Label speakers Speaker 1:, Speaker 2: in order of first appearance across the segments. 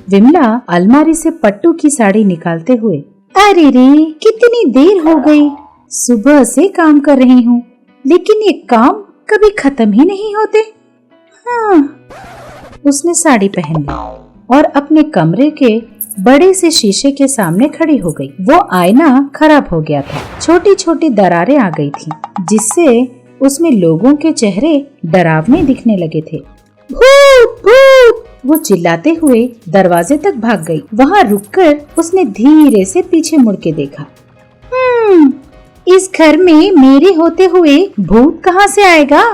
Speaker 1: विमला अलमारी से पट्टू की साड़ी निकालते हुए, अरे रे कितनी देर हो गई, सुबह से काम कर रही हूँ लेकिन ये काम कभी खत्म ही नहीं होते। हाँ। उसने साड़ी पहन ली और अपने कमरे के बड़े से शीशे के सामने खड़ी हो गई। वो आईना खराब हो गया था, छोटी छोटी दरारें आ गई थी जिससे उसमें लोगों के चेहरे डरावने दिखने लगे थे। भूत भूत! वो चिल्लाते हुए दरवाजे तक भाग गई। वहाँ रुककर उसने धीरे से पीछे मुड़ के देखा। इस घर में मेरे होते हुए भूत कहाँ से आएगा?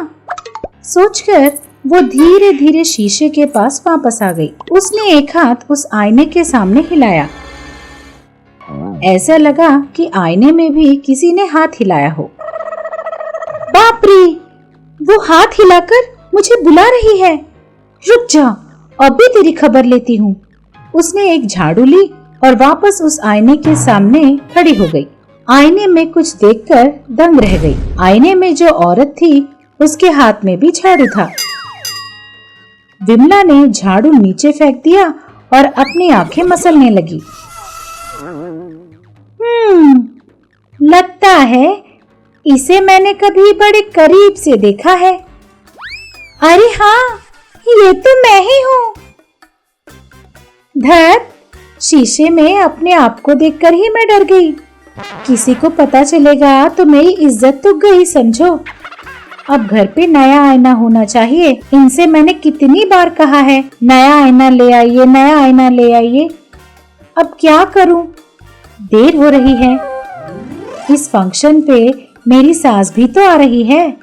Speaker 1: सोचकर वो धीरे धीरे शीशे के पास वापस आ गई। उसने एक हाथ उस आईने के सामने हिलाया। ऐसा लगा कि आईने में भी किसी ने हाथ हिलाया हो। बाप रे! वो हाथ हिलाकर मुझे बुला रही है। रुक जा, अभी तेरी खबर लेती हूँ। उसने एक झाड़ू ली और वापस उस आईने के सामने खड़ी हो गई। आईने में कुछ देखकर दंग रह गई। आईने में जो औरत थी उसके हाथ में भी झाड़ू था। विमला ने झाड़ू नीचे फेंक दिया और अपनी आंखें मसलने लगी। लगता है इसे मैंने कभी बड़े करीब से देखा है। अरे हाँ, ये तो मैं ही हूँ। धत, शीशे में अपने आप को देखकर ही मैं डर गई। किसी को पता चलेगा तो मेरी इज्जत तो गई समझो। अब घर पे नया आईना होना चाहिए। इनसे मैंने कितनी बार कहा है नया आईना ले आइए, नया आईना ले आइए। अब क्या करूं? देर हो रही है। इस फंक्शन पे मेरी सास भी तो आ रही है।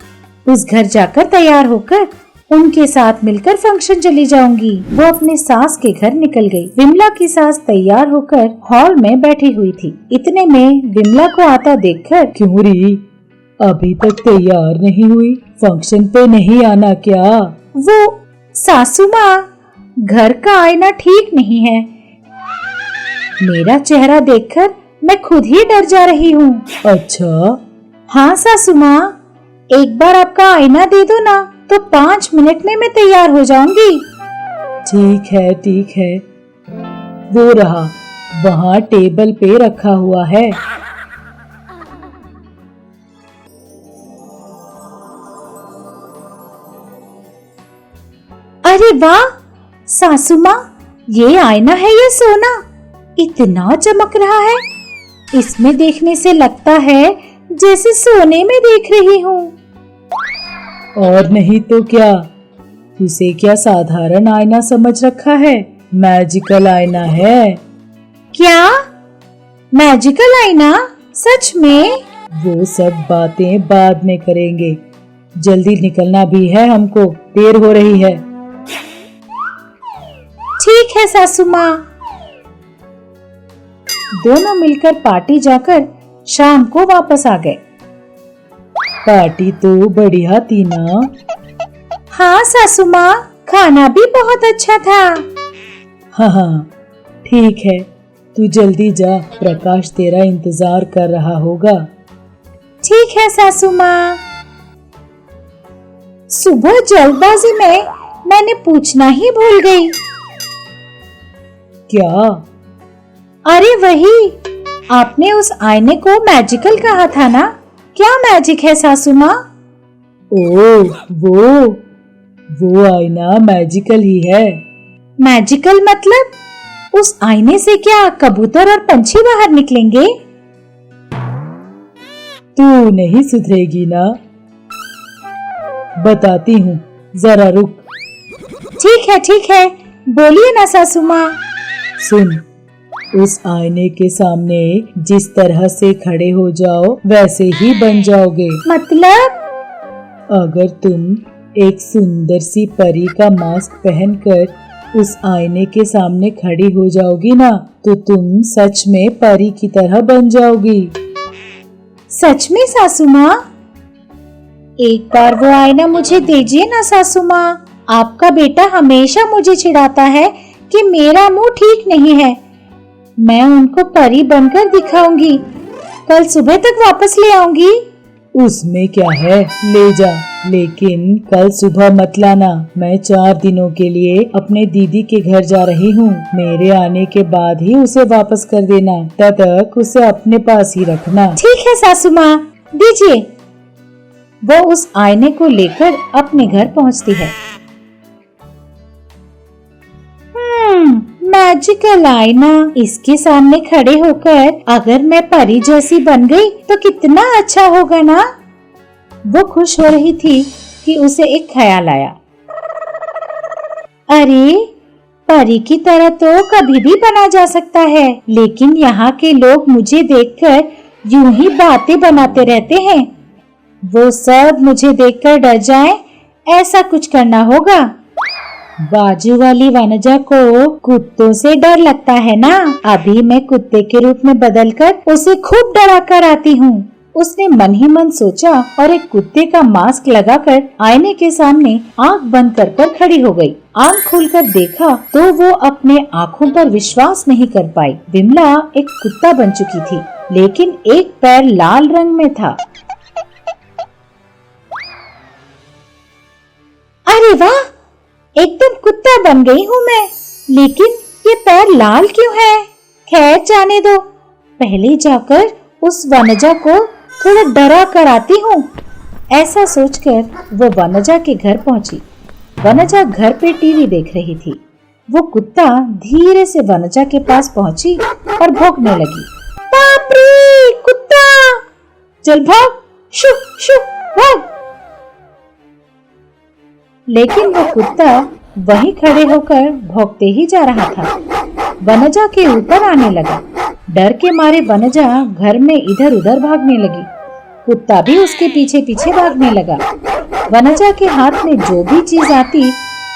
Speaker 1: उस घर जाकर तैयार होकर उनके साथ मिलकर फंक्शन चली जाऊंगी। वो अपने सास के घर निकल गई। विमला की सास तैयार होकर हॉल में बैठी हुई थी। इतने में विमला को आता देखकर, क्यों री, अभी तक तैयार नहीं हुई? फंक्शन पे नहीं आना क्या? वो सासू माँ, घर का आईना ठीक नहीं है। मेरा चेहरा देखकर मैं खुद ही डर जा रही हूँ। अच्छा? हाँ सासू माँ, एक बार आपका आईना दे दो ना, तो 5 मिनट में मैं तैयार हो जाऊंगी। ठीक है ठीक है, वो रहा, वहाँ टेबल पे रखा हुआ है। अरे वाह सासू माँ, ये आईना है या सोना? इतना चमक रहा है, इसमें देखने से लगता है जैसे सोने में देख रही हूँ। और नहीं तो क्या, उसे क्या साधारण आईना समझ रखा है? मैजिकल आईना है। क्या मैजिकल आईना? सच में? वो सब बातें बाद में करेंगे, जल्दी निकलना भी है हमको, देर हो रही है। ठीक है सासू माँ। दोनों मिलकर पार्टी जाकर शाम को वापस आ गए। पार्टी तो बढ़िया थी ना? हाँ सासू माँ, खाना भी बहुत अच्छा था। हाँ ठीक है, तू जल्दी जा, प्रकाश तेरा इंतजार कर रहा होगा। ठीक है सासू माँ। सुबह जल्दबाजी में मैंने पूछना ही भूल गई। क्या? अरे वही, आपने उस आईने को मैजिकल कहा था ना? क्या मैजिक है सासू माँ? ओह, वो आईना मैजिकल ही है। मैजिकल मतलब? उस आईने से क्या कबूतर और पंछी बाहर निकलेंगे? तू नहीं सुधरेगी ना? बताती हूँ, जरा रुक। ठीक है, बोलिए ना सासू माँ। सुन, उस आईने के सामने जिस तरह से खड़े हो जाओ वैसे ही बन जाओगे। मतलब? अगर तुम एक सुंदर सी परी का मास्क पहनकर उस आईने के सामने खड़ी हो जाओगी ना, तो तुम सच में परी की तरह बन जाओगी। सच में सासू माँ? एक बार वो आईना मुझे दीजिए ना सासू माँ। आपका बेटा हमेशा मुझे चिढ़ाता है कि मेरा मुंह ठीक नहीं है। मैं उनको परी बनकर दिखाऊंगी। कल सुबह तक वापस ले आऊंगी।
Speaker 2: उसमें क्या है, ले जा, लेकिन कल सुबह मत लाना। मैं 4 दिनों के लिए अपने दीदी के घर जा रही हूँ। मेरे आने के बाद ही उसे वापस कर देना, तब तक उसे अपने पास ही रखना।
Speaker 1: ठीक है सासू माँ, दीजिए। वो उस आईने को लेकर अपने घर पहुँचती है। मैजिकल आईना, इसके सामने खड़े होकर अगर मैं परी जैसी बन गई तो कितना अच्छा होगा ना। वो खुश हो रही थी कि उसे एक ख्याल आया। अरे, परी की तरह तो कभी भी बना जा सकता है, लेकिन यहाँ के लोग मुझे देखकर यूं ही बातें बनाते रहते हैं। वो सब मुझे देखकर डर जाए, ऐसा कुछ करना होगा। बाजू वाली वनजा को कुत्तों से डर लगता है ना, अभी मैं कुत्ते के रूप में बदलकर उसे खूब डरा कर आती हूँ। उसने मन ही मन सोचा और एक कुत्ते का मास्क लगाकर आईने के सामने आंख बंद कर खड़ी हो गई। आंख खोलकर देखा तो वो अपने आँखों पर विश्वास नहीं कर पाई। विमला एक कुत्ता बन चुकी थी, लेकिन एक पैर लाल रंग में था। अरे वाह, एकदम कुत्ता बन गई हूँ मैं, लेकिन ये पैर लाल क्यों है? खैर जाने दो, पहले जाकर उस वनजा को थोड़ा डरा कर आती हूँ। ऐसा सोचकर वो वनजा के घर पहुंची। वनजा घर पे टीवी देख रही थी। वो कुत्ता धीरे से वनजा के पास पहुंची और भौंकने लगी। बाप रे, कुत्ता! चल भाग, शु शु भाग। लेकिन वो कुत्ता वहीं खड़े होकर भौंकते ही जा रहा था। वनजा के ऊपर आने लगा। डर के मारे वनजा घर में इधर उधर भागने लगी। कुत्ता भी उसके पीछे पीछे भागने लगा। वनजा के हाथ में जो भी चीज आती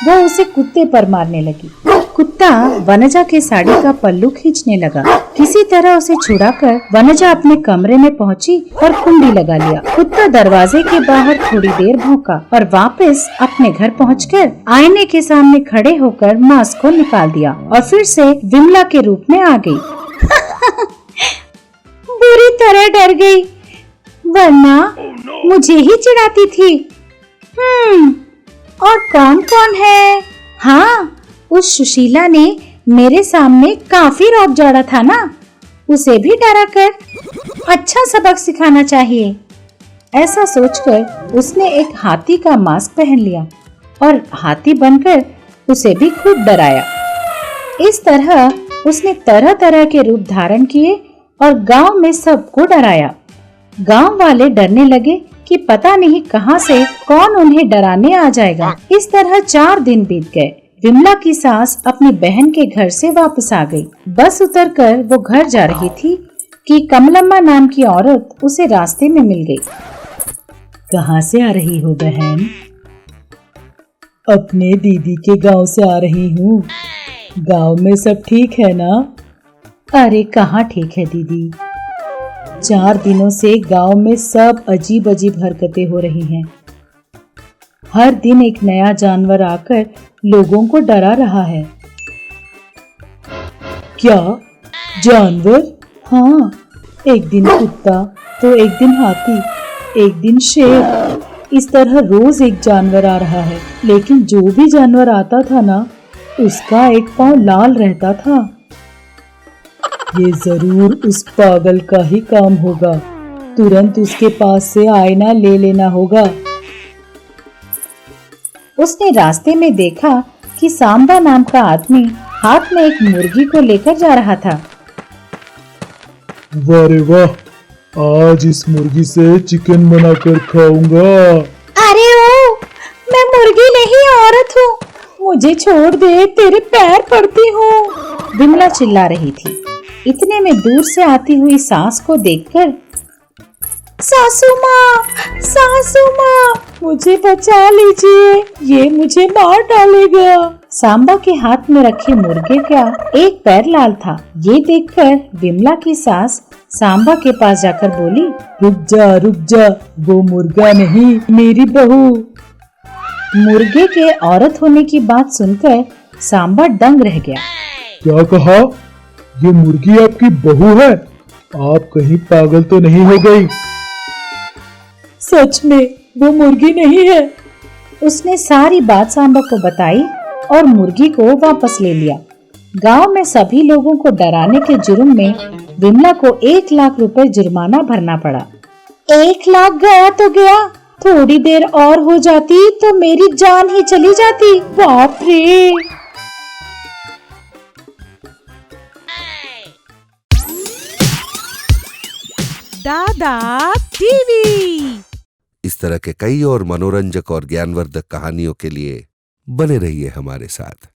Speaker 1: वो उसे कुत्ते पर मारने लगी। कुत्ता वनजा के साड़ी का पल्लू खींचने लगा। किसी तरह उसे छुड़ाकर वनजा अपने कमरे में पहुंची और कुंडी लगा लिया। कुत्ता दरवाजे के बाहर थोड़ी देर भौंका और वापस अपने घर पहुंचकर आईने के सामने खड़े होकर मास्क को निकाल दिया और फिर से विमला के रूप में आ गई। बुरी तरह डर गई, वरना मुझे ही चिढ़ाती थी। और कौन कौन है? हाँ, उस सुशीला ने मेरे सामने काफी रौब झाड़ा था ना, उसे भी डरा कर अच्छा सबक सिखाना चाहिए। ऐसा सोचकर उसने एक हाथी का मास्क पहन लिया और हाथी बनकर उसे भी खूब डराया। इस तरह उसने तरह तरह के रूप धारण किए और गांव में सबको डराया। गांव वाले डरने लगे कि पता नहीं कहां से कौन उन्हें डराने आ जाएगा। इस तरह 4 दिन बीत गए। विमला की सास अपनी बहन के घर से वापस आ गई। बस उतरकर वो घर जा रही थी कि कमलम्मा नाम की औरत उसे रास्ते में मिल गई।
Speaker 2: कहाँ से आ रही हो बहन? अपने दीदी के गांव से आ रही हूँ। गांव में सब ठीक है ना?
Speaker 1: अरे कहाँ ठीक है दीदी,
Speaker 2: 4 दिनों से गांव में सब अजीब अजीब हरकतें हो रही हैं। हर दिन एक नया जानवर आकर लोगों को डरा रहा है। क्या जानवर? हाँ, एक दिन कुत्ता तो एक दिन हाथी, एक दिन शेर। इस तरह रोज एक जानवर आ रहा है, लेकिन जो भी जानवर आता था ना, उसका एक पाँव लाल रहता था। ये जरूर उस पागल का ही काम होगा। तुरंत उसके पास से आईना ले लेना होगा।
Speaker 1: उसने रास्ते में देखा कि सांबा नाम का आदमी हाथ में एक मुर्गी को लेकर जा रहा था।
Speaker 3: वाह रे वाह, आज इस मुर्गी से चिकन बनाकर खाऊंगा।
Speaker 1: अरे ओ, मैं मुर्गी नहीं औरत हूँ, मुझे छोड़ दे, तेरे पैर पड़ती हूँ। विमला चिल्ला रही थी। इतने में दूर से आती हुई सास को देखकर, सासू माँ, मुझे बचा लीजिए, ये मुझे मार डालेगा। सांबा के हाथ में रखे मुर्गे का एक पैर लाल था। ये देखकर विमला की सास सांबा के पास जाकर बोली,
Speaker 2: रुक जा, वो मुर्गा नहीं, मेरी बहू।
Speaker 1: मुर्गे के औरत होने की बात सुनकर सांबा दंग रह गया।
Speaker 3: क्या कहा? ये मुर्गी आपकी बहू है? आप कहीं पागल तो नहीं हो गई?
Speaker 2: सच में वो मुर्गी नहीं है।
Speaker 1: उसने सारी बात सांबा को बताई और मुर्गी को वापस ले लिया। गांव में सभी लोगों को डराने के जुर्म में विमला को 1 लाख रुपए जुर्माना भरना पड़ा। 1 लाख गया तो गया, थोड़ी देर और हो जाती तो मेरी जान ही चली जाती। बाप रे।
Speaker 4: दादा टीवी।
Speaker 5: इस तरह के कई और मनोरंजक और ज्ञानवर्धक कहानियों के लिए बने रहिए हमारे साथ।